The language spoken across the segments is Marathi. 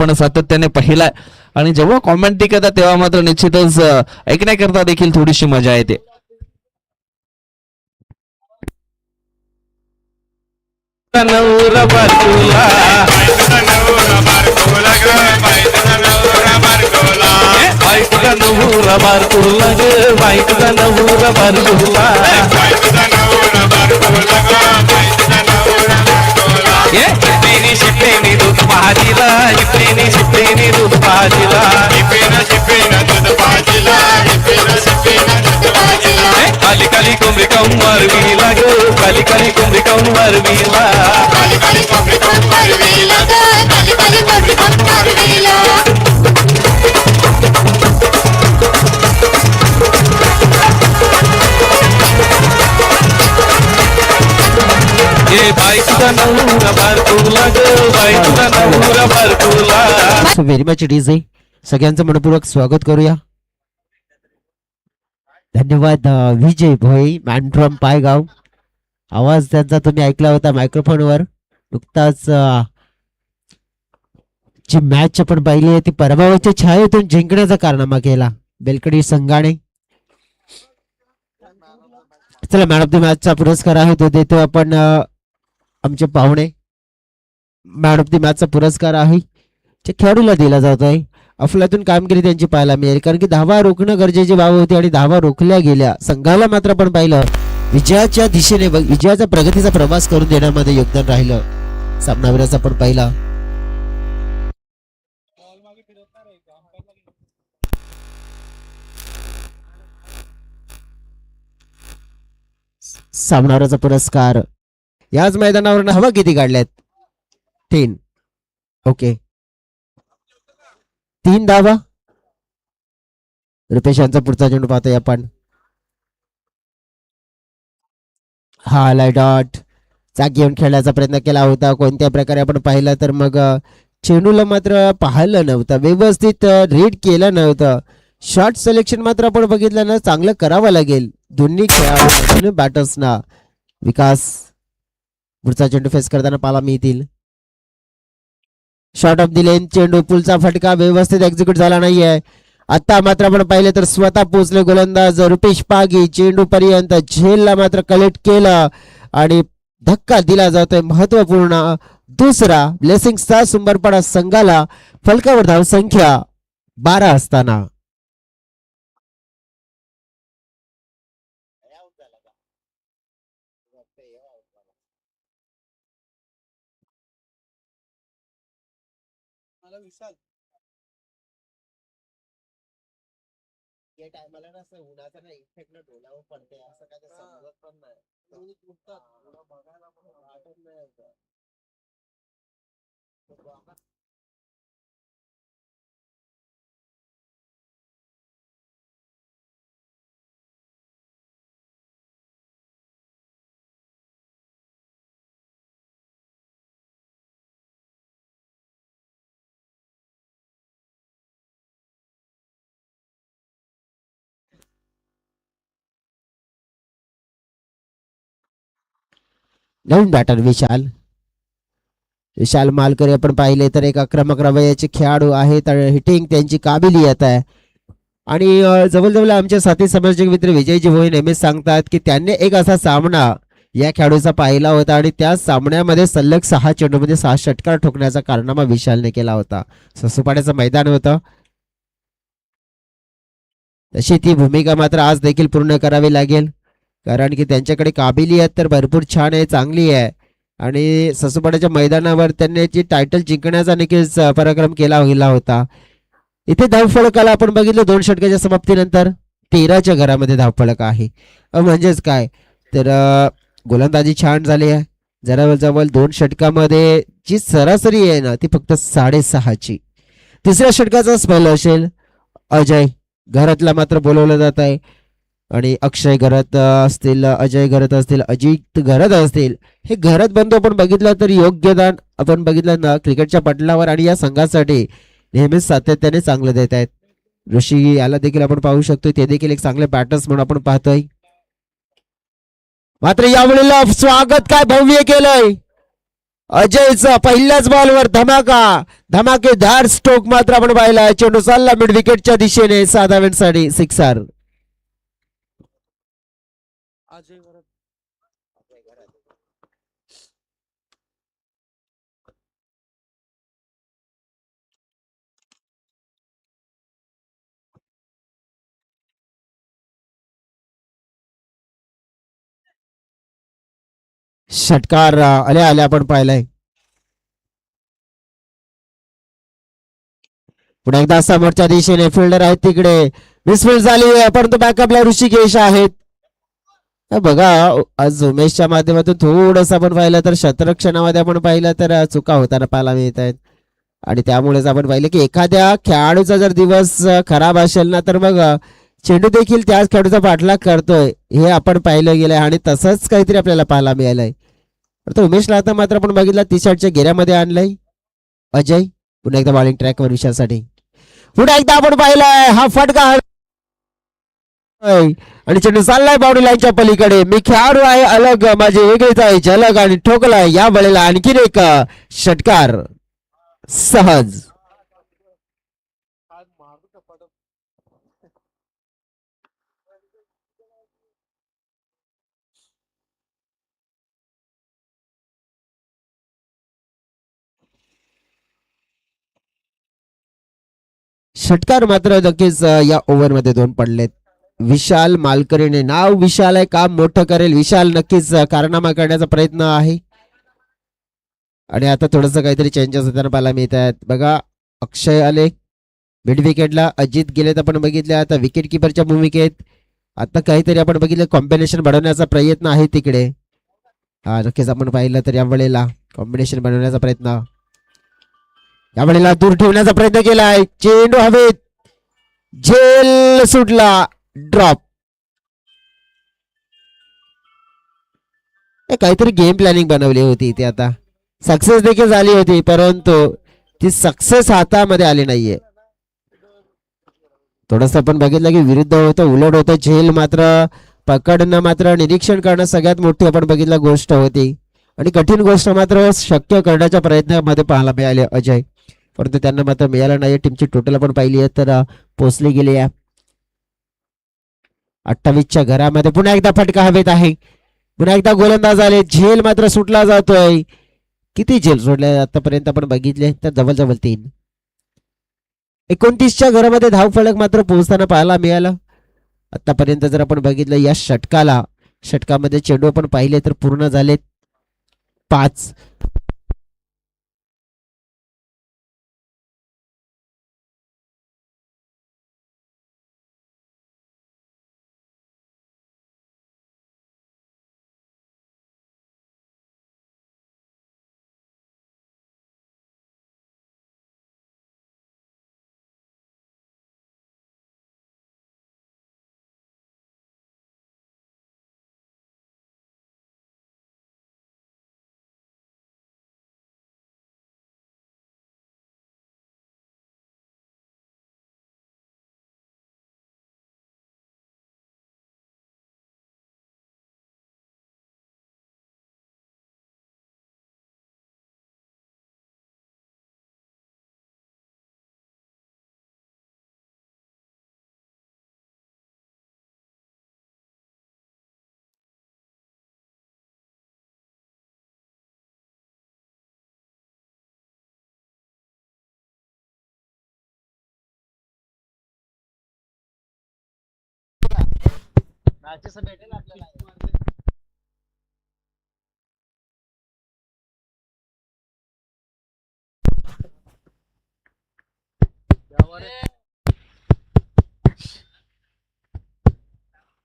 पण सातत्याने पाहिलाय आणि जेव्हा कॉमेंट्री करतात तेव्हा मात्र निश्चितच ऐकण्याकरता देखील थोडीशी मजा येते. नवरा बारकुला बायकोला नवरा बारकुला ग बायकोला नवरा बारकुला शिप्पेनी शिप्पेनी दूध पाजीला शिप्पेनी शिप्पेनी दूध पाजीला काली काली कोंबडी काऊन मारवीला ग काली काली कोंबडी काऊन मारवीला व्हेरी मच डीजे सगळ्यांचं मनपूर्वक स्वागत करूया. धन्यवाद विजय भाई मॅन फ्रॉम पायगाव. आवाज त्यांचा तुम्ही ऐकला होता मायक्रोफोनवर. नुकताच जी मॅच आपण पाहिली आहे ती पराभवाच्या छायेतून जिंकण्याचा कारनामा केला बेलकडी संघाने. चला मॅन ऑफ द मॅचचा पुरस्कार आहे तो देतो आपण आमचे पाहुणे. मॅन ऑफ द मॅचचा पुरस्कार आहे जे खेळाडूला दिला जात आहे. अफलातून कामगिरी त्यांची पाहायला मिळेल कारण की धावा रोखणं गरजेची बाब होती आणि धावा रोखल्या गेल्या. संघाला मात्र आपण पाहिलं विजयाच्या दिशेने विजयाचा प्रगतीचा प्रवास करून देण्यामध्ये योगदान राहिलं. सामनावीराचा आपण पाहिला सामनावीराचा पुरस्कार. याच मैदानावर हवा किती काढल्यात? 3. ओके 3 धावा. रुपेश यांचा पुढचा चेंडू पाहतोय आपण. हा आलाय डॉट. चाक घेऊन खेळण्याचा प्रयत्न केला होता. कोणत्या प्रकारे आपण पाहिलं तर मग चेंडूला मात्र पाहिलं नव्हतं, व्यवस्थित रीड केलं नव्हतं. शॉट सिलेक्शन मात्र आपण बघितलं ना चांगलं करावं लागेल दोन्ही खेळाडू बॅटर्सना. विकास पुढचा चेंडू फेस करताना पाहायला मिळतील. शॉट ऑफ द लेन चेंडू पुलचा फटका व्यवस्थित एक्झिक्यूट झाला नाहीये. आता मात्र आपण पाहिले तर स्वतः पोहोचले गोलंदाज रुपेश पागी. चेंडू पर्यंत झेलला मात्र कलेक्ट केलं आणि धक्का दिला जातोय महत्वपूर्ण दुसरा. ब्लेसिंग्सचा सुंबरपाडा संघाला फलकावर धाव संख्या 12 असताना. या टायमाला ना उन्हाचा ना इफेक्ट ना डोळ्यावर पडते असं काय समजत पण नाही. बघायला पण वाटत नाही. नवीन बॅटर विशाल मालकरी आपण पाहिले तर एक 11 वयाचे खेळाडू आहेत. हिटिंग त्यांची काबिलियत आहे आणि जवळजवळ आमच्या साथी सामाजिक मित्र विजयजी भोई नेहमीच सांगतात की त्यांनी एक असा सामना या खेळाडूचा पाहिला होता आणि त्या सामन्यामध्ये सलग 6 चेंडूमध्ये 6 षटकार ठोकण्याचा कारनामा विशालने केला होता. ससुपाड्याचं मैदान होतं. तशी ती भूमिका मात्र आज देखील पूर्ण करावी लागेल कारण की त्यांच्याकडे काबिलियत तर भरपूर छान आहे, चांगली आहे आणि ससुपाड्याच्या मैदानावर त्यांनी जी टायटल जिंकण्याचा नक्कीच पराक्रम केला होता. इथे धावफलकाला आपण बघितलं 2 षटकाच्या समाप्तीनंतर 13च्या घरामध्ये धावफलक आहे. म्हणजेच काय तर गोलंदाजी छान झाली आहे. जवळ 2 षटकामध्ये जी सरासरी आहे ना ती फक्त 6.5ची. तिसऱ्या षटकाचा स्पेल असेल अजय घरातला मात्र बोलवलं जात आहे आणि अक्षय घरात असतील, अजय घरात असतील, अजित घरात असतील. हे घरात बंधू आपण बघितलं तर योग्यदान आपण बघितलं ना क्रिकेटच्या पटलावर आणि या संघासाठी नेहमीच सातत्याने चांगलं देत आहेत. ऋषी याला देखील आपण पाहू शकतो, ते देखील एक चांगले बॅटर्स म्हणून आपण पाहतोय. मात्र यावेळेला स्वागत काय भव्य केलंय अजयचा पहिल्याच बॉलवर धमाकेदार स्ट्रोक मात्र आपण पाहिला. चेंडू चालला मिड विकेटच्या दिशेने 6 धावांसाठी सिक्सर. षटकार आल्या आल्या आपण पाहिलाय. पुन्हा एकदा समोरच्या दिशेने फिल्डर आहेत तिकडे मिसफिल्ड झाली आहे, परंतु बॅकअपला ऋषिकेश आहेत. बघा आज उमेशच्या माध्यमातून थोडस आपण पाहिलं तर क्षेत्ररक्षणामध्ये आपण पाहिलं तर चुका होताना पाहायला मिळत आहेत. आणि त्यामुळेच आपण पाहिलं की एखाद्या खेळाडूचा जर दिवस खराब असेल ना तर मग चेंडू देखील त्याच खेळाडूचा पाठलाग करतोय हे आपण पाहिलं गेलंय आणि तसंच काहीतरी आपल्याला पाहायला मिळालंय. तर उमेशला आता मात्र आपण बघितलं 30च्या घेऱ्यामध्ये आणलंय अजय. पुन्हा एकदा बॉलिंग ट्रॅकवर विषयासाठी पुन्हा एकदा आपण पाहिलाय हा फटका आणि चेंडू चाललाय बाउंड्री लाईनच्या पलीकडे. मी खेळाडू आहे अलग माझी वेगळीच आहे झलक आणि ठोकलाय या वेळेला आणखीन एक षटकार सहज. षटकार मात्र नक्कीच या ओव्हरमध्ये 2 पडलेत. विशाल मालकरीने नाव विशाल आहे काम मोठं करेल. विशाल नक्कीच कारनामा करण्याचा प्रयत्न आहे. आणि आता थोडस काहीतरी चेंजेस होताना पाहायला मिळत आहेत. बघा अक्षय आले मिड विकेटला, अजित गेलेत आपण बघितले आता विकेट किपरच्या भूमिकेत. आता काहीतरी आपण बघितलं कॉम्बिनेशन बनवण्याचा प्रयत्न आहे तिकडे. नक्कीच आपण पाहिलं तर या वेळेला कॉम्बिनेशन बनवण्याचा प्रयत्न या वेळेला दूर ठेवण्याचा प्रयत्न केलाय. चेंडू हवेत झेल सुटला ड्रॉप. काहीतरी गेम प्लॅनिंग बनवली होती इथे. आता सक्सेस देखील झाली होती परंतु ती सक्सेस हातामध्ये आली नाहीये. थोडस आपण बघितलं की विरुद्ध होतं उलट होतं. झेल मात्र पकडणं मात्र निरीक्षण करणं सगळ्यात मोठी आपण बघितलं गोष्ट होती आणि कठीण गोष्ट मात्र शक्य करण्याच्या प्रयत्नामध्ये पाहायला मिळाले अजय. परंतु त्यांना मात्र मिळालं नाही. टीमची टोटल आपण पाहिली आहे तर पोहोचली गेली आहे 28च्या घरामध्ये. पुन्हा एकदा फटका हवेत आहे. पुन्हा एकदा गोलंदाज आले. झेल मात्र सुटला जातोय. किती झेल सोडले आतापर्यंत आपण बघितले तर जवळजवळ 3. 29च्या घरामध्ये धावफलक मात्र पोहोचताना पाहायला मिळालं. आतापर्यंत जर आपण बघितलं या षटकामध्ये चेंडू आपण पाहिले तर पूर्ण झाले 5.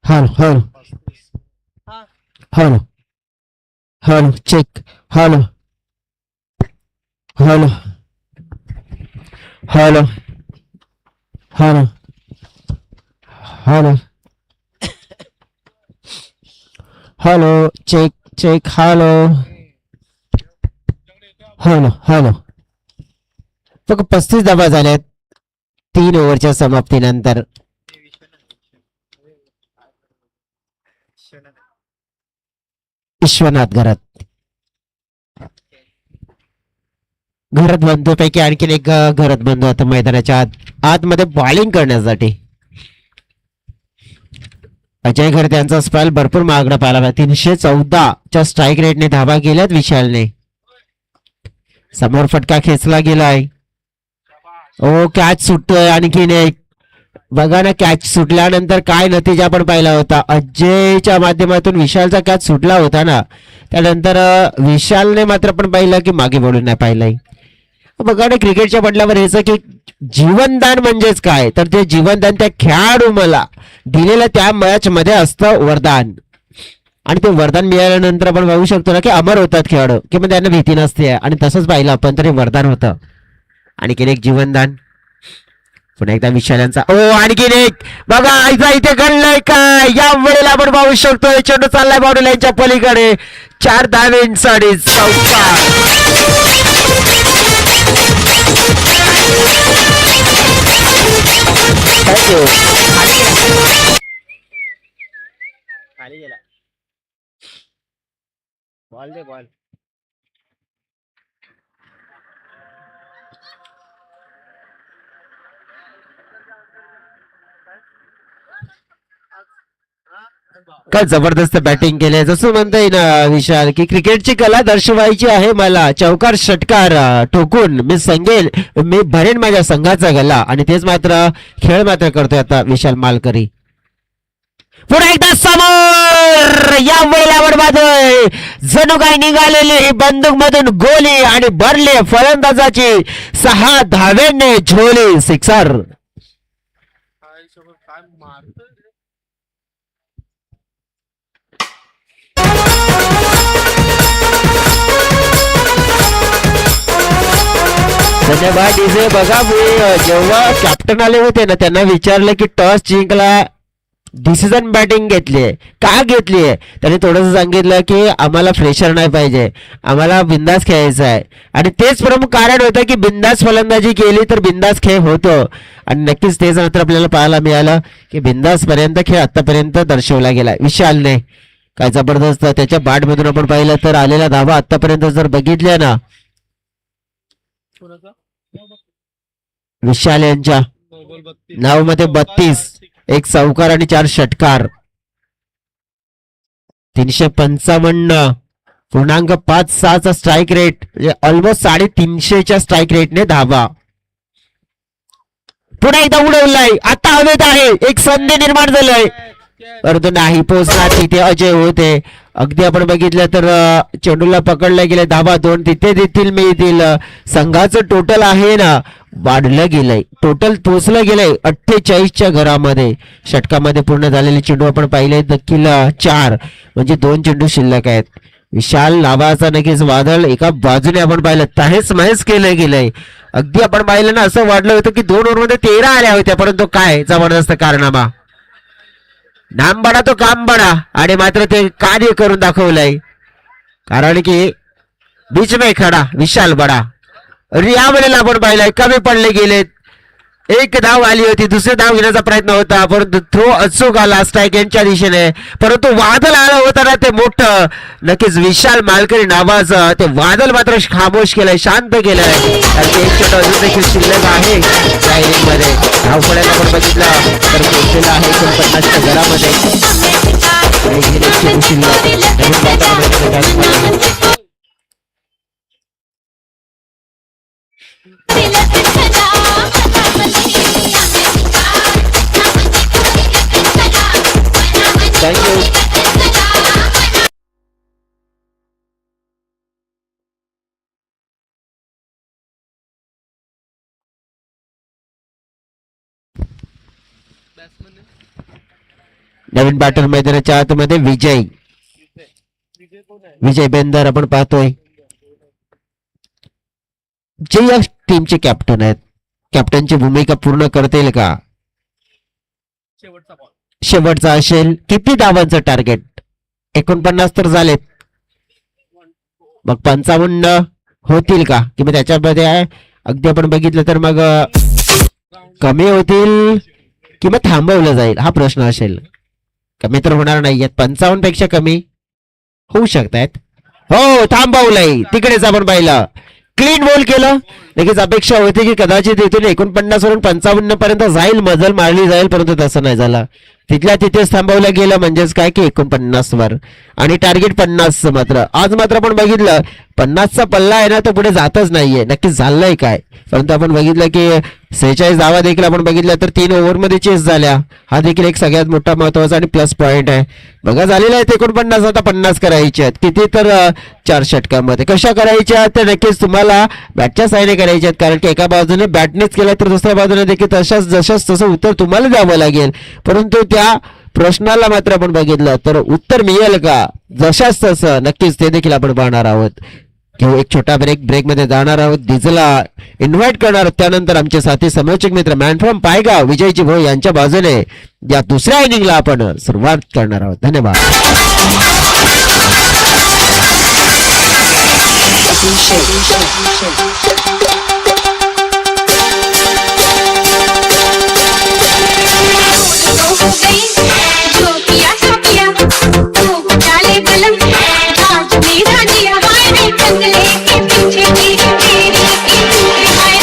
Hello hello hello hello check hello hello hello hello hello hello check check hello hello hello. फक्त 35 धावा झाल्यात 3 ओव्हरच्या समाप्तीनंतर. विश्वनाथ घरात घरात बंधू पैकी आणखीन एक घरात बंधू आता मैदानाच्या आतमध्ये बॉलिंग करण्यासाठी. अजय घर त्यांचा स्पेल भरपूर मागणं पाहिला. 314च्या स्ट्राईक रेटने धाबा गेल्यात विशालने. समोर फटका खेचला गेलाय. ओ कॅच सुटतोय आणखीन एक. बघा ना कॅच सुटल्यानंतर काय नतीजा पण पाहिला होता. अजयच्या माध्यमातून विशालचा कॅच सुटला होता ना, त्यानंतर विशालने मात्र पण पाहिलं की मागे वळून नाही पाहिलंय. बघा ना क्रिकेटच्या म्हटल्यावर याचं की जीवनदान म्हणजेच काय, तर ते जीवनदान त्या खेळाडू मला दिलेलं त्या मॅच मध्ये असतं वरदान. आणि ते वरदान मिळाल्यानंतर आपण बघू शकतो ना की अमर होतात खेळाडू, की मग त्यांना भीती नसते. आणि तसंच पाहिलं आपण तरी वरदान होतं. आणखीन एक जीवनदान पुन्हा एकदा विशालांचा. ओ आणखीन एक बघा आयचा इथे घडलंय काय. या वेळेला आपण पाहू शकतो चेंडू चाललाय बाउंड्री लाईनच्या पलीकडे. 4 धावेंसाठी चौकार. खाली गेला बॉल दे बॉल. काय जबरदस्त बॅटिंग केली. जसं म्हणता येईल ना विशाल की क्रिकेटची कला दर्शवायची आहे मला. चौकार षटकार ठोकून मी सांगेल मी भरेन माझ्या संघाचा गला. आणि तेच मात्र खेळ मात्र करतोय आता विशाल मालकरी. पुन्हा एकदा समोर या वेळेला बडबादोय जणू काय निघालेली बंदूक मधून गोली आणि भरले फलंदाजाची 6 धावेने झोली. सिक्सर. धन्यवाद डीजे. बघा मी जेव्हा कॅप्टन आले होते ना त्यांना विचारलं की टॉस जिंकला डिसिजन बॅटिंग घेतलीये का घेतलीये. त्यांनी थोडंसं सांगितलं की आम्हाला प्रेशर नाही पाहिजे, आम्हाला बिंदास खेळायचं आहे. आणि तेच प्रमुख कारण होतं की बिंदास फलंदाजी केली तर बिंदास खेळ होतो. आणि नक्कीच तेच नंतर आपल्याला पाहायला मिळालं की बिंदास पर्यंत खेळ आतापर्यंत दर्शवला गेला विशालने. काय जबरदस्त त्याच्या बॅट मधून आपण पाहिलं तर आलेला धावा आतापर्यंत जर बघितल्या ना विशाल यांच्या नाव मध्ये 32, एक चौकार आणि 4 षटकार. 355.56चा स्ट्राईक रेट म्हणजे ऑलमोस्ट 350च्या स्ट्राईक रेटने धावा. पुन्हा एकदा उडवलाय. आता हवेत आहे. एक संधी निर्माण झालंय परंतु नाही पोहोचणार. तिथे अजय होते. अगदी आपण बघितलं तर चेंडूला पकडलं गेलं. धावा 2 तिथे देखील मिळतील. संघाचं टोटल आहे ना वाढलं गेलंय. टोटल पोहोचलं गेलंय 48च्या घरामध्ये. षटकामध्ये पूर्ण झालेले चेंडू आपण पाहिले देखील 4 म्हणजे 2 चेंडू शिल्लक आहेत. विशाल नावाचा नक्कीच वादळ एका बाजूने आपण पाहिलं तहेस महेस केलं गेलंय. अगदी आपण पाहिलं ना असं वाटलं होतं की 2 ओव्हरमध्ये 13 आल्या होत्या परंतु काय जबरदस्त कारनामा. नाम बडा तो काम बडा. आणि मात्र ते कार्य करून दाखवलंय कारण की बीच में खडा विशाल बडा. या वेळेला आपण पाहिलंय कमी पडले गेलेत. 1 धाव आली होती. दुसरी धाव घेण्याचा प्रयत्न होता परंतु थ्रो अचूक आला स्ट्राईक यांच्या दिशेने. परंतु वादळ आलं होतं ना ते मोठं. नक्कीच विशाल मालकरी नावाचं ते वादळ मात्र खामोश केलंय, शांत केलंय. आणि ते 1 चेंडू अजून देखील शिल्लक आहे त्या इनिंग मध्ये. धाव पडायला आपण बघितलं तर पोहोचलेला आहे 49च्या घरामध्ये. थँक्यू. नवीन बॅटर मैदानाच्या आतमध्ये विजय बेंदर आपण पाहतोय जे या टीमचे कॅप्टन आहेत. कॅप्टनची भूमिका पूर्ण करतील का. शेवटचा असेल. किती धावांचं टार्गेट. 49 तर झालेत मग 55 होतील का किंवा त्याच्यामध्ये अगदी आपण बघितलं तर मग कमी होतील किंवा थांबवलं जाईल हा प्रश्न असेल. कमी तर होणार नाहीयेत. 55 पेक्षा कमी होऊ शकतायत. हो थांबवलंय. तिकडेच आपण पाहिलं क्लीन बॉल केलं. नक्कीच अपेक्षा होती की कदाचित इथून 49 वरून 55 पर्यंत जाईल, मजल मारली जाईल, परंतु तसं नाही झालं. तिथल्या तिथेच थांबवलं गेलं, म्हणजेच काय की 49 वर आणि टार्गेट 50. मात्र आज मात्र आपण बघितलं 50चा पल्ला आहे ना, तो पुढे जातच नाहीये. नक्कीच झालंय काय, परंतु आपण बघितलं की 46 धावा देखील आपण बघितल्या तर 3 ओव्हरमध्ये चेस झाल्या. हा देखील एक सगळ्यात मोठा महत्वाचा आणि प्लस पॉइंट आहे. बघा झालेला आहे 49, आता 50 करायचे आहेत. किती तर 4 षटकामध्ये कशा करायच्या तर नक्कीच तुम्हाला बॅटच्या साहाय्याने करायच्या आहेत, कारण की एका बाजूने बॅटनेच केलं तर दुसऱ्या बाजूने देखील तशाच जशाच तसं उत्तर तुम्हाला द्यावं लागेल. परंतु त्या प्रश्नाला मात्र आपण बघितलं तर उत्तर मिळेल का जशाच तसं, नक्कीच ते देखील आपण पाहणार आहोत. घेऊ एक छोटा ब्रेक मध्ये जाणार आहोत. डिझेलला इन्व्हाइट करणार आहोत. त्यानंतर आमचे साथी समोरचे मित्र मॅन फ्रॉम पायगाव विजयजी भाऊ यांच्या बाजूने या दुसऱ्या इनिंगला आपण सुरुवात करणार आहोत. धन्यवाद. जो किया सो किया तू डाले कलम आज मेरा दिया हाय रे बंगले के पीछे तेरी तेरी की हाय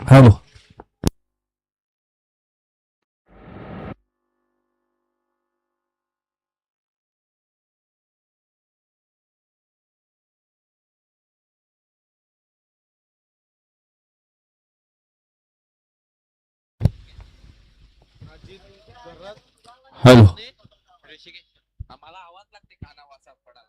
हॅलो. हॅलो. आम्हाला आवाज लागते कानावाचा पडा.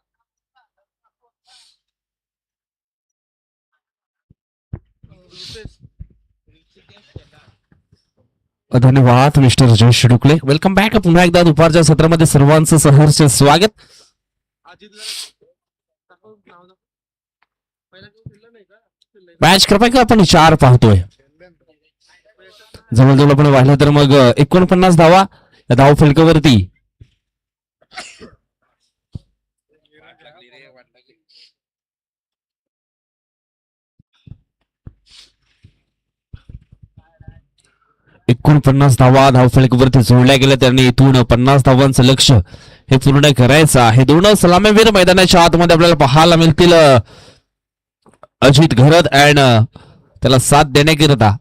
धन्यवाद mister Jayesh Dukle. Welcome back. पुन्हा एकदा दुपारच्या सत्रामध्ये सर्वांचं सहर्ष स्वागत. मॅच क्रमांक आपण 4 पाहतोय. जवळजवळ आपण पाहिलं तर मग 49 धावा या धाव फलकावरती. एकोणपन्नास धावा धावफलकावरती जोडल्या गेल्या. त्यांनी इथून 50 धावांचं लक्ष हे पूर्ण करायचं आहे. 2 सलामीवीर मैदानाच्या आतमध्ये आपल्याला पाहायला मिळतील. अजित घरत अँड त्याला साथ देण्याकरिता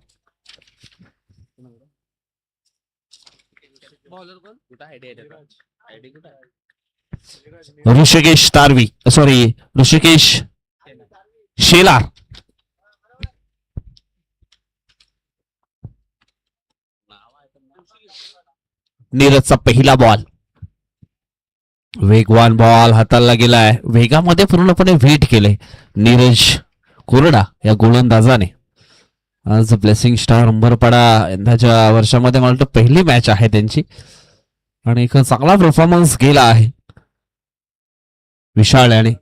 ऋषिकेश तारवी, सॉरी ऋषिकेश शेलार. नीरजचा पहिला बॉल, वेगवान बॉल हाताला गेलाय. वेगामध्ये पूर्णपणे वेट केले नीरज कोरडा या गोलंदाजाने. आज ब्लेसिंग स्टार उंबरपाडा यंदाच्या वर्षामध्ये मला वाटतं पहिली मॅच आहे त्यांची आणि एक चांगला परफॉर्मन्स गेला आहे विशाल याने.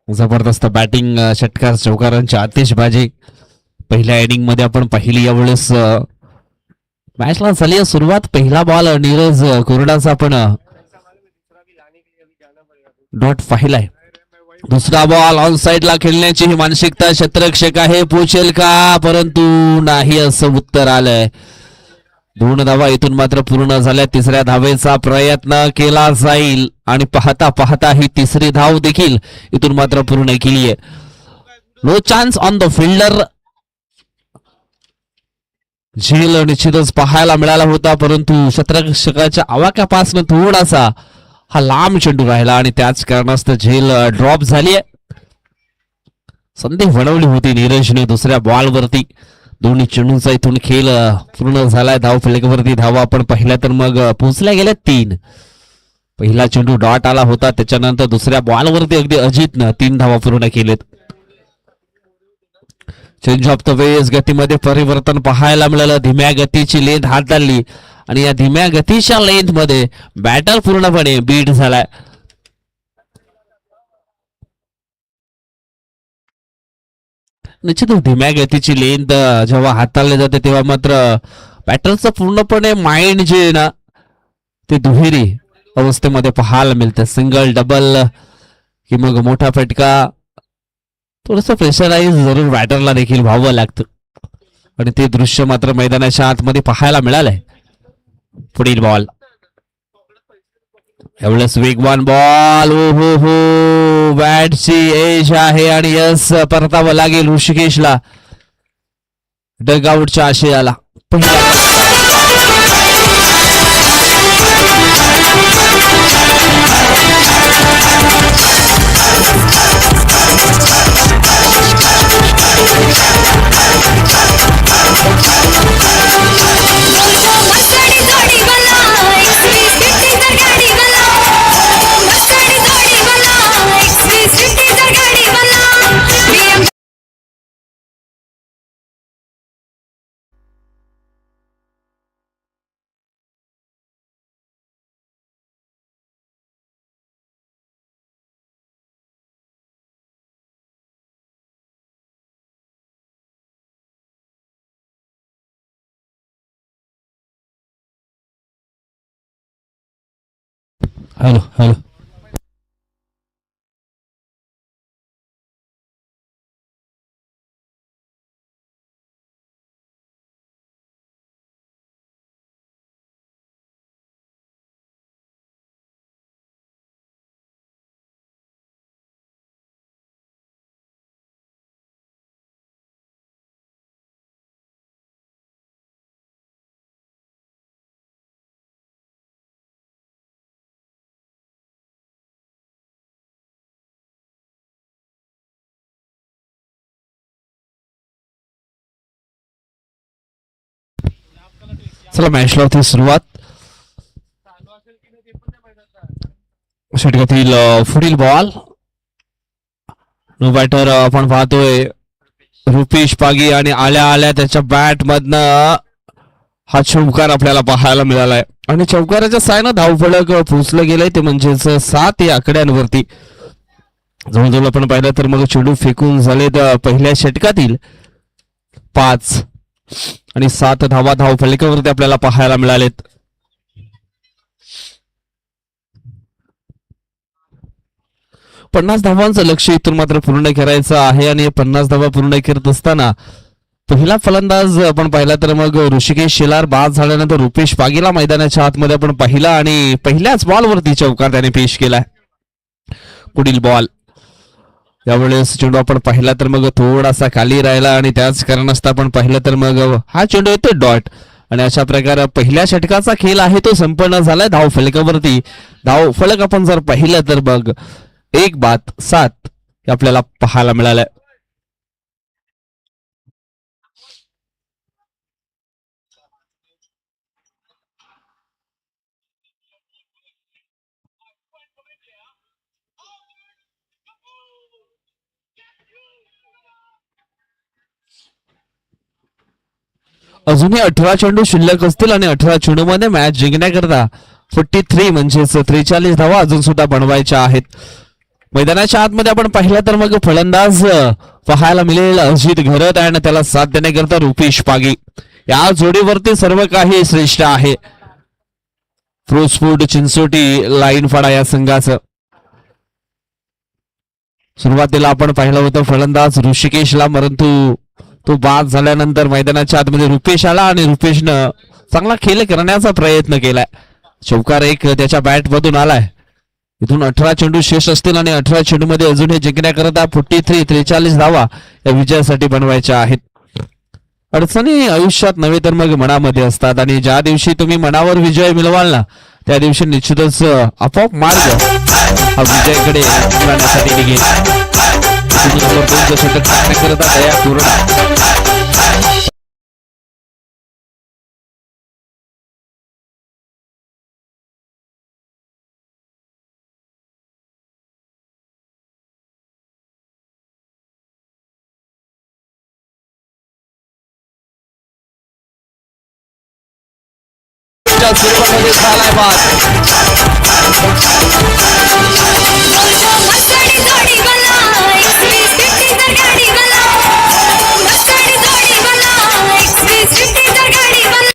जबरदस्त बॅटिंग, षटकार चौकारांची आतिषबाजी पहिल्या इनिंग मध्ये आपण पाहिली. यावेळेस मॅचला झाली आहे सुरुवात. पहिला बॉल नीरज कोरडाचा पण डॉट पाहिलाय. दुसरा बॉल ऑन साइडला खेळण्याची ही मानसिकता क्षेत्ररक्षक आहे, पोचेल का, परंतु नाही असं उत्तर आलंय. 2 धावा इथून मात्र पूर्ण झाल्या. तिसऱ्या धावेचा प्रयत्न केला जाईल आणि पाहता पाहता ही तिसरी धाव देखील इथून मात्र पूर्ण केली आहे. No chance on the fielder. झेल निश्चितच पाहायला मिळाला होता, परंतु क्षेत्ररक्षकाच्या आवाक्यापासून थोडासा हा लांब चेंडू राहिला आणि त्याच कारणास्तव झेल ड्रॉप झाली आहे. संधी बनवली होती नीरजने दुसऱ्या बॉलवरती. दोन्ही चेंडूंचा इथून खेळ पूर्ण झालाय. धाव फलकावरती धावा आपण पहिल्या तर मग पोहोचल्या गेल्या 3. पहिला चेंडू डॉट आला होता, त्याच्यानंतर दुसऱ्या बॉलवरती अगदी अजितनं 3 धावा पूर्ण केलेत. चेंज ऑफ द वेज गतीमध्ये परिवर्तन पाहायला मिळालं. धीम्या गतीची लेंथ हाताळली आणि या धीम्या गतीच्या लेंथ मध्ये बॅटर पूर्णपणे बीट झालाय. निश्चितच धीम्या गतीची लेंथ जेव्हा हाताळली जाते तेव्हा मात्र बॅटरचं पूर्णपणे माइंड जे आहे ना ते दुहेरी अवस्थेमध्ये पाहायला मिळतं. सिंगल डबल कि मग मोठा फटका, थोडस प्रेशराईज जरूर बॅटरला देखील व्हावं लागतं आणि ते दृश्य मात्र मैदानाच्या आतमध्ये पाहायला मिळालंय. पुढील बॉल एवढंच वेगवान बॉल. ओ हो हो, बॅटची एज आहे आणि यस परतावं लागेल ऋषिकेशला डगआउटच्या आशयाला. मस्तानी जोडी बना एक्सप्रेस फिफ्टी तर गाडी बना. मस्तानी जोडी बना एक्सप्रेस फिफ्टी तर गाडी बना. हॅलो हॅलो चला मॅचला होती सुरुवात. षटकातील पुढील बॉल. नो बॅटर आपण पाहतोय रुपेश पागी आणि आल्या आल्या त्याच्या बॅट मधनं हा चौकार आपल्याला पाहायला मिळालाय आणि चौकाराच्या सायनं धावफलक पोहोचलं गेलंय ते म्हणजेच 7 या आकड्यांवरती. जवळजवळ आपण पाहिलं तर मग चेंडू फेकून झालेत पहिल्या षटकातील 5 आणि 7 धावा धाव फलकावरती आपल्याला पाहायला मिळालेत. पन्नास धावांचं लक्ष इथून मात्र पूर्ण करायचं आहे आणि 50 धावा पूर्ण करत असताना पहिला फलंदाज आपण पाहिला तर मग ऋषिकेश शेलार बाद झाल्यानंतर रुपेश पागीला मैदानाच्या आतमध्ये आपण पाहिला आणि पहिल्याच बॉलवरती चौकार त्याने पेश केलाय. पुढील बॉल यावेळेस चेंडू आपण पाहिला तर मग थोडासा खाली राहिला आणि त्याच कारणास्तव आपण पाहिलं तर मग हा चेंडू येतो डॉट आणि अशा प्रकारे पहिल्या षटकाचा खेळ आहे तो संपन्न झालाय. धाव फलकावरती धाव फलक आपण जर पाहिलं तर मग 1-7 आपल्याला पाहायला मिळालंय. अजूनही 18 चेंडू शिल्लक असतील आणि 18 चेंडू मध्ये मॅच जिंकण्याकरता 43 म्हणजेच 43 धावा अजून सुद्धा बनवायच्या आहेत. मैदानाच्या आतमध्ये आपण पाहिलं तर मग फलंदाज पाहायला मिळेल अजित घरत आणि त्याला साथ देण्याकरता रुपेश पागी. या जोडीवरती सर्व काही श्रेष्ठ आहे. फ्रूट्स फूड चिंचोटी लाईन फाडा या संघाचं. सुरुवातीला आपण पाहिलं होतं फलंदाज ऋषिकेशला, परंतु तो बाद झाल्यानंतर मैदानाच्या आतमध्ये रुपेश आला आणि रुपेशनं चांगला खेळ करण्याचा प्रयत्न केलाय. चौकार एक त्याच्या बॅट मधून आलाय. इथून 18 चेंडू शेष असतील आणि 18 चेंडू मध्ये अजून हे जिंकण्याकरता 43 धावा या विजयासाठी बनवायच्या आहेत. अडचणी आयुष्यात नव्हे तर मग मनामध्ये असतात आणि ज्या दिवशी तुम्ही मनावर विजय मिळवाल ना त्या दिवशी निश्चितच आपोआप मार्ग हा विजयाकडे जाण्यासाठी निघेल. षटक टाकण्याकरता दया कोरडा. सुरुवातीमध्ये झालाय बाद. मस्तानी जोडी मला एक्सप्रेस फिफ्टीचा गाडी मला मस्तानी जोडी मला एक्सप्रेस फिफ्टीचा गाडी मला.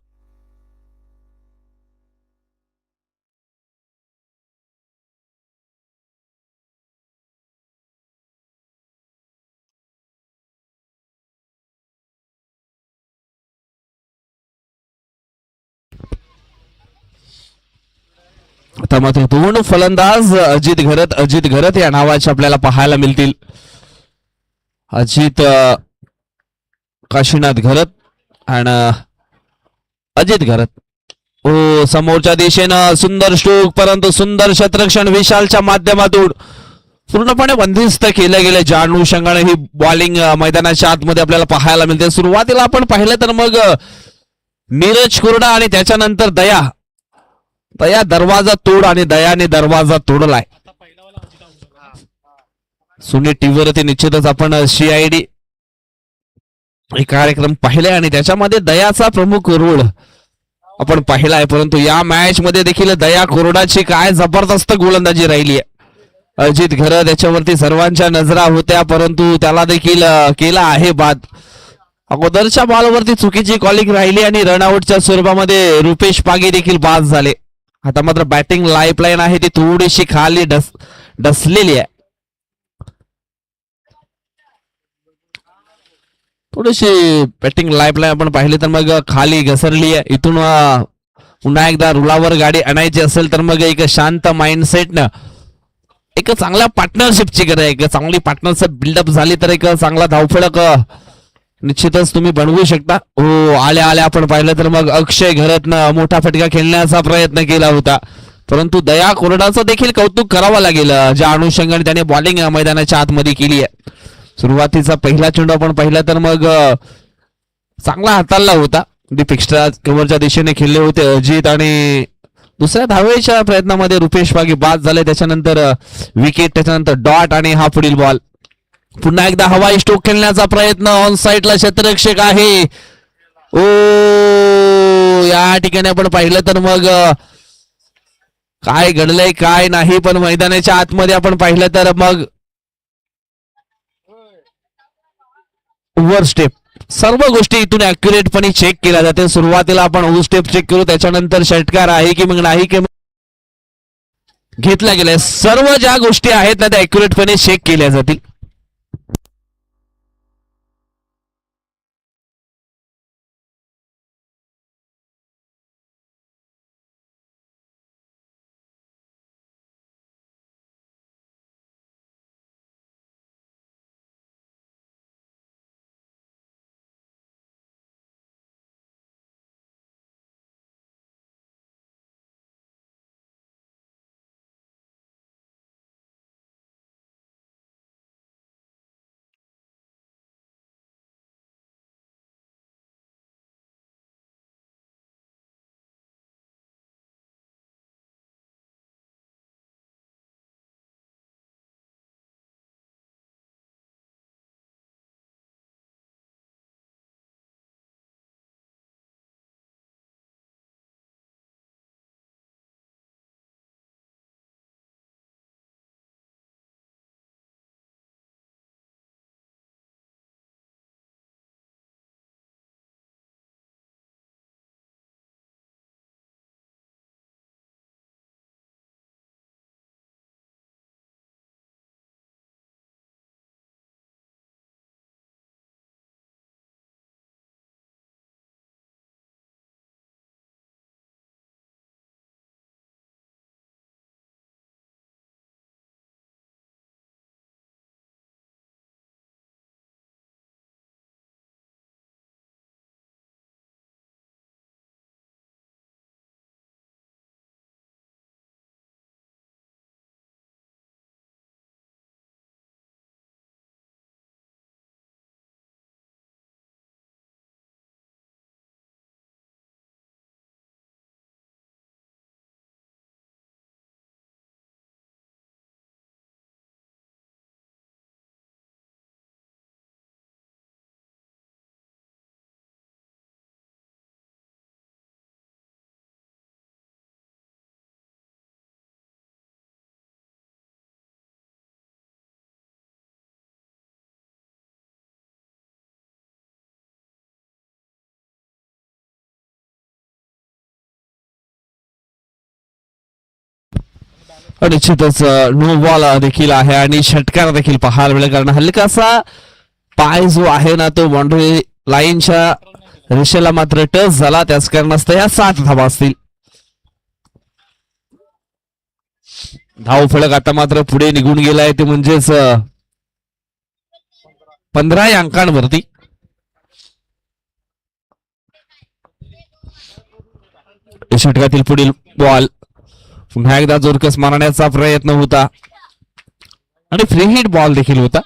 आता मात्र दोन फलंदाज अजित घरत या नावाचे आपल्याला पाहायला मिळतील. अजित काशीनाथ घरत आणि अजित घरत. ओ समोरच्या दिशेनं सुंदर स्ट्रोक, परंतु सुंदर क्षेत्ररक्षण विशालच्या माध्यमातून पूर्णपणे बंदिस्त केलं गेलं. ज्या अनुषंगाने ही बॉलिंग मैदानाच्या आतमध्ये आपल्याला पाहायला मिळते. सुरुवातीला आपण पाहिलं तर मग नीरज कुरडा आणि त्याच्यानंतर दया दरवाजा तोड आणि दयाने दरवाजा तोडलाय. सोनी टीव्ही वरती निश्चितच आपण CID हे कार्यक्रम पाहिले आणि त्याच्यामध्ये दयाचा प्रमुख रोल आपण पाहिलाय. परंतु या मॅच मध्ये देखील दया कोरडाची काय जबरदस्त गोलंदाजी राहिली आहे. अजित घरत याच्यावरती सर्वांच्या नजरा होत्या, परंतु त्याला देखील केला आहे बाद. अगोदरच्या बॉलवरती चुकीची कॉलिंग राहिली आणि रनआउटच्या स्वरूपामध्ये रुपेश पागे देखील बाद झाले. आता मात्र बॅटिंग लाईफलाईन आहे ती थोडीशी खाली डसलेली आहे. थोडीशी बॅटिंग लाईफलाईन आपण पाहिली तर मग खाली घसरली आहे. इथून पुन्हा एकदा रुलावर गाडी आणायची असेल तर मग एक शांत माइंडसेटनं एक चांगल्या पार्टनरशिपची गरज आहे. एक चांगली पार्टनरशिप बिल्डअप झाली तर एक चांगला धावफलक निश्चितच तुम्ही बनवू शकता. हो आल्या आपण पाहिलं तर मग अक्षय घरतनं मोठा फटका खेळण्याचा प्रयत्न केला होता, परंतु दया कोरडाचं देखील कौतुक करावं लागेल ज्या अनुषंगाने त्याने बॉलिंग मैदानाच्या आतमध्ये केली आहे. सुरुवातीचा पहिला चेंडू आपण पाहिला तर मग चांगला हाताळला होता. दीप एक्स्ट्रा कव्हरच्या दिशेने खेळले होते अजित आणि दुसऱ्या धावेच्या प्रयत्नामध्ये रुपेश पागे बाद झाले. त्याच्यानंतर विकेट, त्याच्यानंतर डॉट आणि हा पुढील बॉल. पुन्हा एकदा हवाई स्ट्रोक खेळण्याचा प्रयत्न. ऑन साइडला क्षेत्ररक्षक आहे. ओ या ठिकाणी आपण पाहिलं तर मग काय घडलंय काय नाही, पण मैदानाच्या आतमध्ये आपण पाहिलं तर मग ओव्हर स्टेप सर्व गोष्टी इथून ऍक्युरेटपणे चेक केल्या जाते. सुरुवातीला आपण ओव्हर स्टेप चेक करू, त्याच्यानंतर षटकार आहे की मग नाही की घेतल्या गेल्या. सर्व ज्या गोष्टी आहेत ना त्या ऍक्युरेटपणे चेक केल्या जातील. निश्चितच नो बॉल देखील आहे आणि षटकार देखील पाहायला मिळेल, कारण हलकासा पाय जो आहे ना तो बाउंड्री लाईनच्या रेषेला मात्र टच झाला, त्याच कारणास्तव या 7 धावा असतील. धाव फलक आता मात्र पुढे निघून गेलाय, ते म्हणजेच 15 या अंकांवरती. षटकातील पुढील बॉल पुन्हा एकदा जोरकस मारण्याचा प्रयत्न होता आणि फ्री हिट बॉल देखील होता.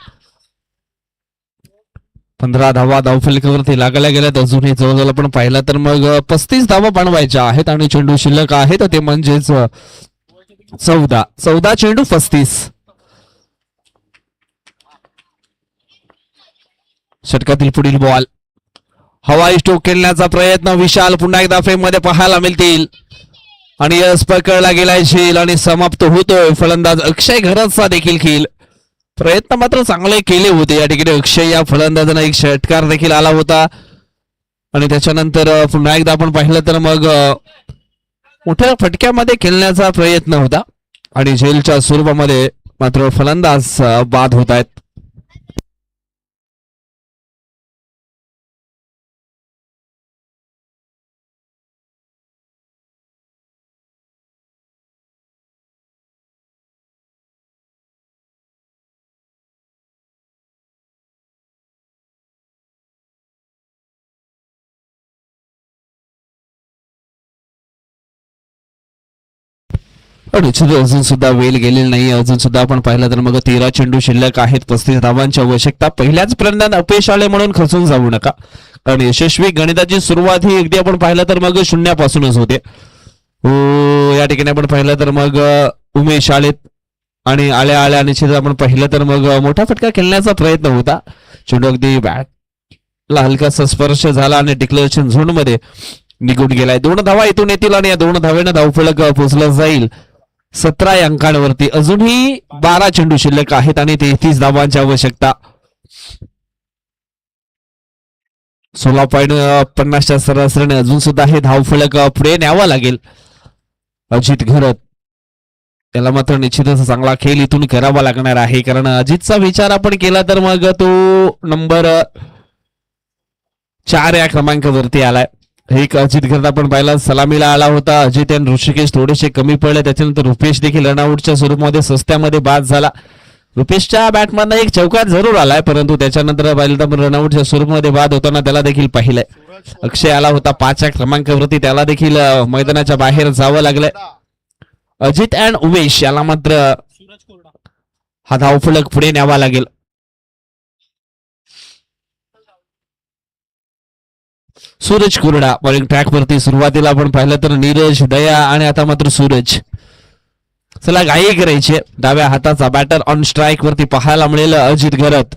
15 धावा धावफलकावरती लागल्या गेल्यात. अजूनही जवळजवळ आपण पाहिलं तर मग 35 धावा बनवायच्या आहेत आणि चेंडू शिल्लक आहेत, ते म्हणजेच 14 चेंडू 35. षटकातील पुढील बॉल हवाई स्ट्रोक खेळण्याचा प्रयत्न. विशाल पुन्हा एकदा फ्रेम मध्ये पाहायला मिळतील आणि यश पकडला गेलाय झेल आणि समाप्त होतोय. फलंदाज अक्षय घरतचा देखील खेळ. प्रयत्न मात्र चांगले केले होते या ठिकाणी अक्षय या फलंदाजांना. एक षटकार देखील आला होता आणि त्याच्यानंतर पुन्हा एकदा आपण पाहिलं तर मग मोठ्या फटक्यामध्ये खेळण्याचा प्रयत्न होता आणि झेलच्या स्वरूपामध्ये मात्र फलंदाज बाद होत आहेत. अजून सुद्धा वेल गेलेली नाही. अजून सुद्धा आपण पाहिलं तर मग 13 चेंडू शिल्लक आहेत. 35 धावांची आवश्यकता. पहिल्याच फलंदाज अपयश आले म्हणून खचून जाऊ नका, कारण यशस्वी गणिताची सुरुवात ही अगदी आपण पाहिलं तर मग शून्यापासूनच होते. या ठिकाणी आपण पाहिलं तर मग उमेश आलेत आणि आल्या निश्चित आपण पाहिलं तर मग मोठा फटका खेळण्याचा प्रयत्न होता. चेंडू अगदी बॅटला हलकासा स्पर्श झाला आणि डिक्लेरेशन झोन मध्ये निघून गेलाय. 2 धावा इथून येतील आणि या 2 धावेनं धावफलक पोहोचलं जाईल 17 या अंकांवरती. अजूनही 12 चेंडू शिल्लक आहेत आणि 33 धावांची आवश्यकता. 16.50च्या सरासरीने अजून सुद्धा हे धावफलक पुढे न्यावा लागेल. अजित घरत त्याला मात्र निश्चितच चांगला खेळ इथून करावा लागणार आहे, कारण अजितचा विचार आपण केला तर मग तो नंबर 4 या क्रमांकावरती आलाय. एक अजित घरत आपण पाहिला सलामीला आला होता. अजित आणि ऋषिकेश थोडेसे कमी पडले. त्याच्यानंतर रुपेश देखील रनआउटच्या स्वरूपामध्ये सस्त्यामध्ये बाद झाला. रुपेशच्या बॅटमधनं एक चौकार जरूर आलाय, परंतु त्याच्यानंतर पाहिलं तर रनआउटच्या स्वरूपामध्ये बाद होताना त्याला देखील पाहिलंय. अक्षय आला होता 5 या क्रमांकावरती, त्याला देखील मैदानाच्या बाहेर जावं लागलंय. अजित अँड उमेश याला मात्र हा धावफलक पुढे न्यावा लागेल. सूरज कुरडा बॉलिंग ट्रॅक वरती. सुरुवातीला आपण पाहिलं तर नीरज, दया आणि आता मात्र सूरज. चला घाई करायची. डाव्या हाताचा बॅटर ऑन स्ट्राईक वरती पाहायला मिळेल अजित घरत.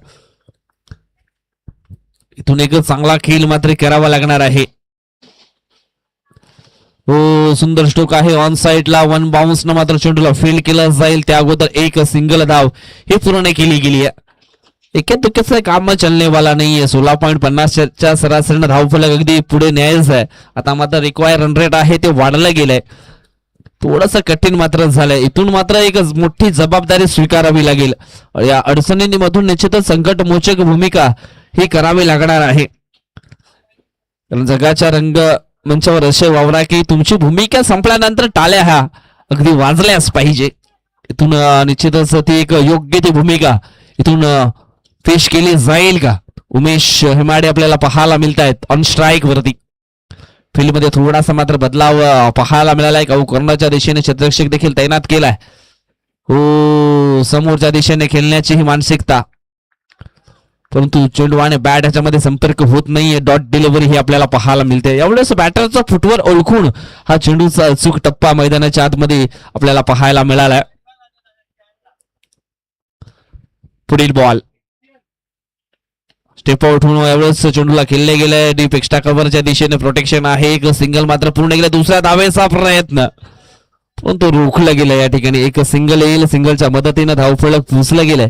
इथून एक चांगला खेळ मात्र करावा लागणार आहे. हो, सुंदर स्ट्रोक आहे ऑन साईडला. 1 बाउन्स न मात्र चेंडूला फील्ड केलं जाईल. त्या अगोदर एक सिंगल धाव ही पूर्ण केली गेली आहे. एके दुःखाचं काम चलने वाला नाहीये. 16.50च्या सरासरीनं धावफलक अगदी पुढे न्यायचं आहे. आता मात्र रिक्वायर रन रेट आहे ते वाढलं गेलंय. थोडस कठीण मात्र झालंय. इथून मात्र एक मोठी जबाबदारी स्वीकारावी लागेल. या अडचणींमधून निश्चितच संकटमोचक भूमिका ही करावी लागणार आहे. कारण जगाच्या रंगमंचावर असे वावरा की तुमची भूमिका संपल्यानंतर टाळ्या ह्या अगदी वाजल्याच पाहिजे. इथून निश्चितच ती एक योग्य ती भूमिका इथून पेश केली जाईल का. उमेश हेमाडे आपल्याला पाहायला मिळत आहेत ऑन स्ट्राईक वरती. फील्ड मध्ये थोडासा मात्र बदलाव पाहायला मिळालाय. कर्णरच्या दिशेने क्षेत्ररक्षक देखील तैनात केलाय. हो, समोरच्या दिशेने खेळण्याची ही मानसिकता, परंतु चेंडू आणि बॅट ह्याच्यामध्ये संपर्क होत नाहीये. डॉट डिलिव्हरी ही आपल्याला पाहायला मिळते. एवढंच बॅटरचा फुटवर ओळखून हा चेंडूचा अचूक टप्पा मैदानाच्या आतमध्ये आपल्याला पाहायला मिळालाय. पुढील बॉल स्टेप आउट होऊन एवढंच चेंडूला खेळले गेले. डीप एक्स्ट्रा कव्हरच्या दिशेने प्रोटेक्शन आहे. एक सिंगल मात्र पूर्ण गेला. दुसऱ्या धावेचा प्रयत्न पण तो रोखला गेला. या ठिकाणी एक सिंगल येईल. सिंगलच्या मदतीने धावफलक पोचलं गेलंय.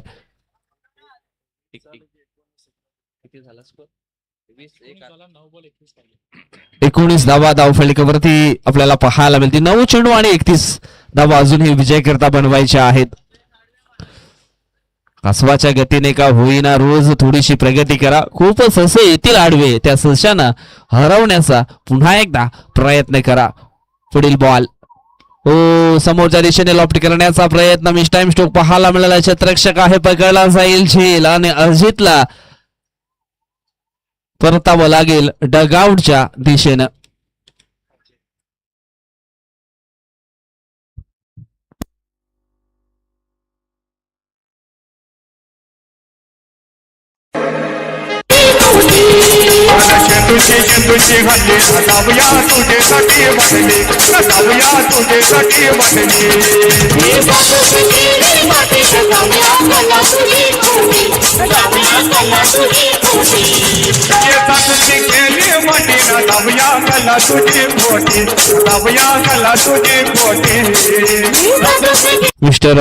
19 धावा धावफलकावरती आपल्याला पाहायला मिळते. 9 चेंडू आणि 31 धावा अजूनही विजय करता बनवायच्या आहेत. कासवाच्या गतीने का होईना रोज थोडीशी प्रगती करा. खूप ससे येतील आडवे, त्या सशांना हरवण्याचा पुन्हा एकदा प्रयत्न करा. पुढील बॉल समोरच्या दिशेने लॉफ्ट करण्याचा प्रयत्न. मिस टाइम स्ट्रोक पाहायला मिळाला. क्षेत्ररक्षक आहे, पकडला जाईल झेल आणि अजितला परतावं लागेल डगआउटच्या दिशेनं. चेंडूची हल्ली धावूया तुझेसाठी बनली, धावूया तुझेसाठी बनली. केली मोठी ना धावूया कला तुझी मोठी, धावूया कला तुझी मोठी. मिस्टर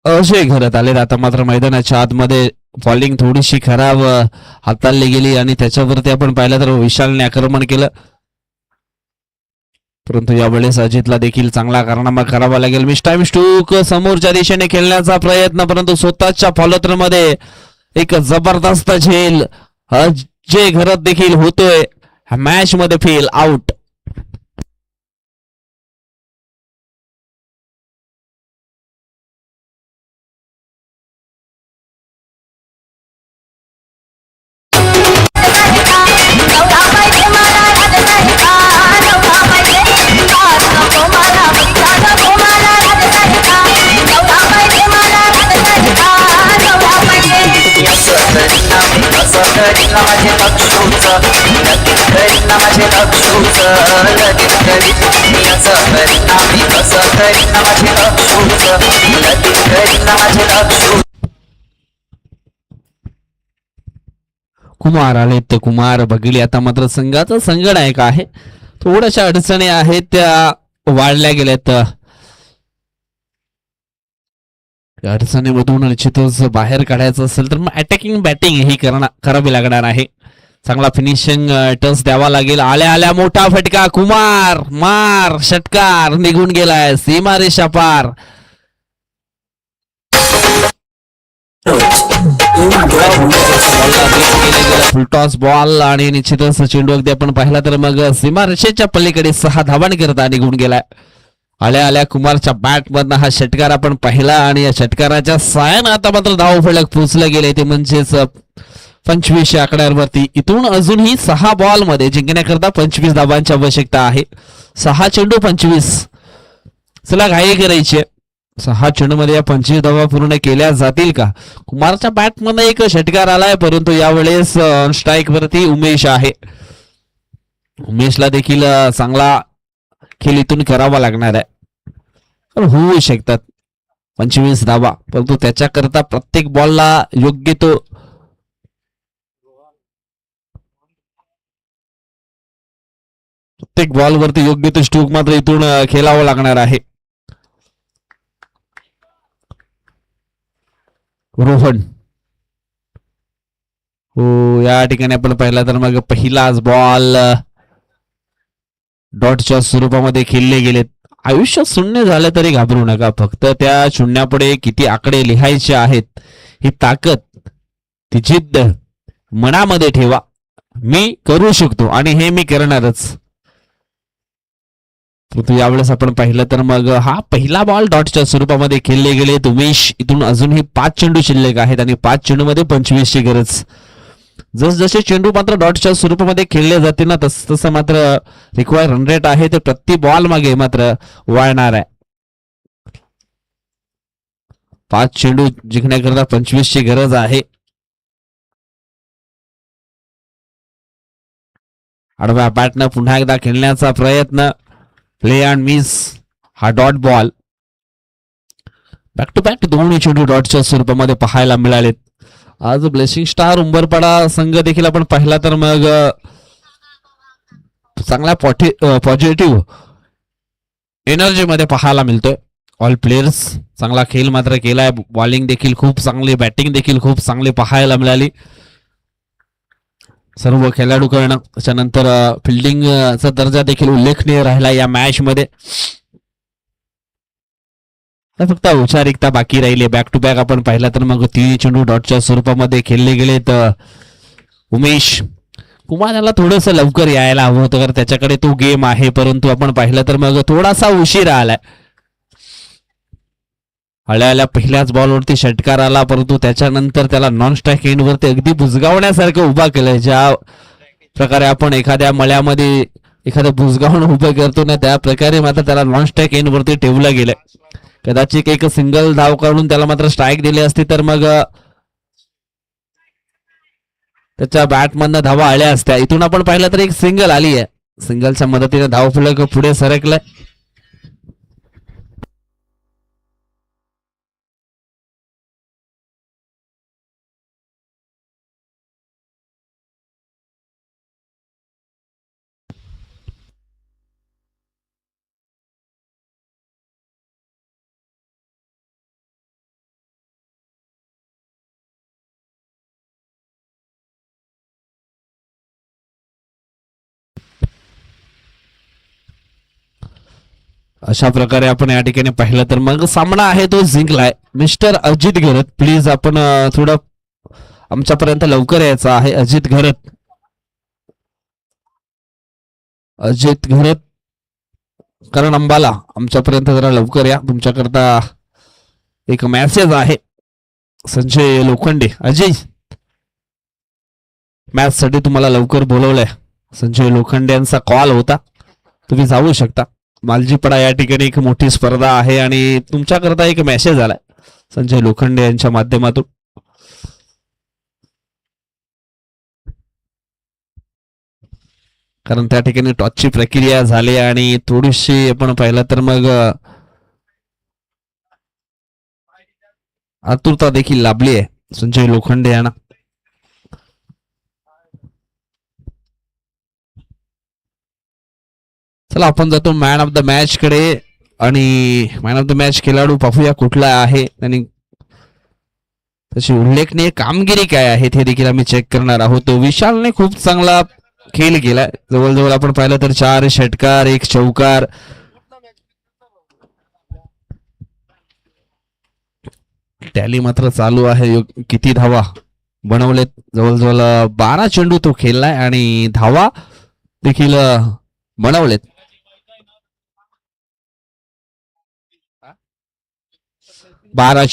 अजय घरात आले. आता मात्र मैदानाच्या आतमध्ये बॉलिंग थोडीशी खराब हाताळली गेली आणि त्याच्यावरती आपण पाहिलं तर विशालने आक्रमण केलं. परंतु यावेळेस अजितला देखील चांगला कारनामा करावा लागेल. मिस टाइम स्ट्रोक समोरच्या दिशेने खेळण्याचा प्रयत्न, परंतु स्वतःच्या फॉलोथ्रो मध्ये एक जबरदस्त झेल अजय घरात देखील होतोय. मॅच मध्ये फेल आउट. कुमार आले तर कुमार बघितली. आता मात्र संघाचा संगनायक आहे, थोड्याशा अडचणी आहेत त्या वाढल्या गेल्यात. अडचणीमधून निश्चितच बाहेर काढायचं असेल तर मग अटॅकिंग बॅटिंग ही करावी लागणार आहे. चांगला फिनिशिंग टच द्यावा लागेल. आल्या आल्या मोठा फटका, कुमार मार षटकार निघून गेलाय सीमारेषा पार. फुलटॉस बॉल आणि निश्चितच चेंडू अगदी आपण पाहिला तर मग सीमारेषेच्या पलीकडे 6 धावांनी करता निघून गेलाय. आल्या आल्या कुमारच्या बॅट मधनं हा षटकार आपण पाहिला आणि या षटकाराच्या साहाय्यानं आता मात्र धाव फलक पोहोचले गेले ते म्हणजेच 25 आकड्यांवरती. इथून अजूनही 6 बॉल मध्ये जिंकण्याकरता 25 धावांची आवश्यकता आहे. 6 चेंडू 25. चला घाई करायची. 6 चेंडू मध्ये या 25 धावा पूर्ण केल्या जातील का? कुमारच्या बॅट मध्ये एक षटकार आलाय, परंतु यावेळेस स्ट्राईक वरती उमेश आहे. उमेशला देखील चांगला खेळ इथून करावा लागणार आहे. होऊ शकतात 25 धावा, परंतु त्याच्याकरता प्रत्येक बॉलला योग्य तो प्रत्येक बॉल वरती योग्य तो स्ट्रोक मात्र इथून खेळावं लागणार आहे. रोहन हो, या ठिकाणी आपण पाहिला तर मग पहिलाच बॉल डॉटच्या स्वरूपामध्ये खेळले गेलेत. आयुष्य शून्य झालं तरी घाबरू नका. फक्त त्या शून्यापुढे किती आकडे लिहायचे आहेत ही ताकद, ती जिद्द मनामध्ये ठेवा. मी करू शकतो आणि हे मी करणारच. परंतु यावेळेस आपण पाहिलं तर मग हा पहिला बॉल डॉटच्या स्वरूपामध्ये खेळले गेले. उमेश इथून अजूनही 5 चेंडू शिल्लक आहेत आणि 5 चेंडू मध्ये 25 ची गरज. जसे चेंडू मात्र डॉटच्या स्वरूपामध्ये खेळले जाते ना, तसं मात्र रिक्वायर रन रेट आहे ते प्रति बॉल मागे मात्र वाढणार आहे. 5 चेंडू जिंकण्याकरता 25 ची गरज आहे. आडव्या बॅटनं पुन्हा एकदा खेळण्याचा प्रयत्न. प्ले अँड मिस हा dot ball. Back to back दोन्ही चेंडू डॉटच्या स्वरूपामध्ये पाहायला मिळालेत. आज ब्लेसिंग स्टार उंबरपाडा संघ देखील आपण पाहिला तर मग चांगला पॉझिटिव्ह एनर्जी मध्ये पाहायला मिळतोय. ऑल प्लेयर्स चांगला खेळ मात्र केलाय. बॉलिंग देखील खूप चांगली, बॅटिंग देखील खूप चांगली पाहायला मिळाली सर्व खेळाडूकडनं. त्याच्यानंतर फिल्डिंगचा दर्जा देखील उल्लेखनीय राहिला या मॅच मध्ये. तर फक्त औपचारिकता बाकी राहिली. बॅक टू बॅक आपण पाहिला तर मग 3 चेंडू डॉटच्या स्वरूपामध्ये खेळले गेले. तर उमेश कुमार याला थोडंसं लवकर यायला हवं होतं, कारण त्याच्याकडे तो गेम आहे, परंतु आपण पाहिलं तर मग थोडासा उशीर आलाय. हळ्याला पहिल्याच बॉलवरती षटकार आला, परंतु त्याच्यानंतर त्याला नॉन स्ट्राईक एंडवरती अगदी बुजगावण्यासारखं उभा केलंय. ज्या प्रकारे आपण एखाद्या मळ्यामध्ये एखादं बुजगावून उभं करतो ना, त्या प्रकारे मात्र त्याला नॉन स्ट्राईक एंडवरती ठेवलं गेलंय. कदाचित एक सिंगल धाव काढून त्याला मात्र स्ट्राईक दिली असती तर मग त्याच्या बॅटमधनं धावा आल्या असत्या. इथून आपण पाहिलं तर एक सिंगल आली आहे. सिंगलच्या मदतीने धावफलक पुढे सरकलाय. अशा प्रकारे आपण या ठिकाणी पाहिलं तर मग सामना आहे तो जिंकलाय. मिस्टर अजित घरत, प्लीज आपण थोडं आमच्यापर्यंत लवकर यायचं आहे. अजित घरत, अजित घरत, करण अंबाला, आमच्यापर्यंत जरा लवकर या. तुमच्याकरता एक मॅसेज आहे. संजय लोखंडे, अजय मॅच साठी तुम्हाला लवकर बोलवलंय. संजय लोखंडे यांचा कॉल होता, तुम्ही जाऊ शकता. मालजीपडा या ठिकाणी एक मोठी स्पर्धा आहे आणि तुमच्याकरता एक मेसेज आलाय संजय लोखंडे यांच्या माध्यमातून. कारण त्या ठिकाणी टॉसची प्रक्रिया झाली आणि थोडीशी आपण पाहिलं तर मग आतुरता देखील लाभली आहे संजय लोखंडे यांना. चला आपण जातो मॅन ऑफ द मॅच कडे आणि मॅन ऑफ द मॅच खेळाडू पाहूया कुठला आहे आणि त्याची उल्लेखनीय कामगिरी काय आहे ते देखील आम्ही चेक करणार आहोत. विशालने खूप चांगला खेळ केलाय. जवळजवळ आपण पाहिलं तर 4 षटकार 1 चौकार. टॅली मात्र चालू आहे. किती धावा बनवलेत, जवळजवळ 12 चेंडू तो खेळलाय आणि धावा देखील बनवलेत. 12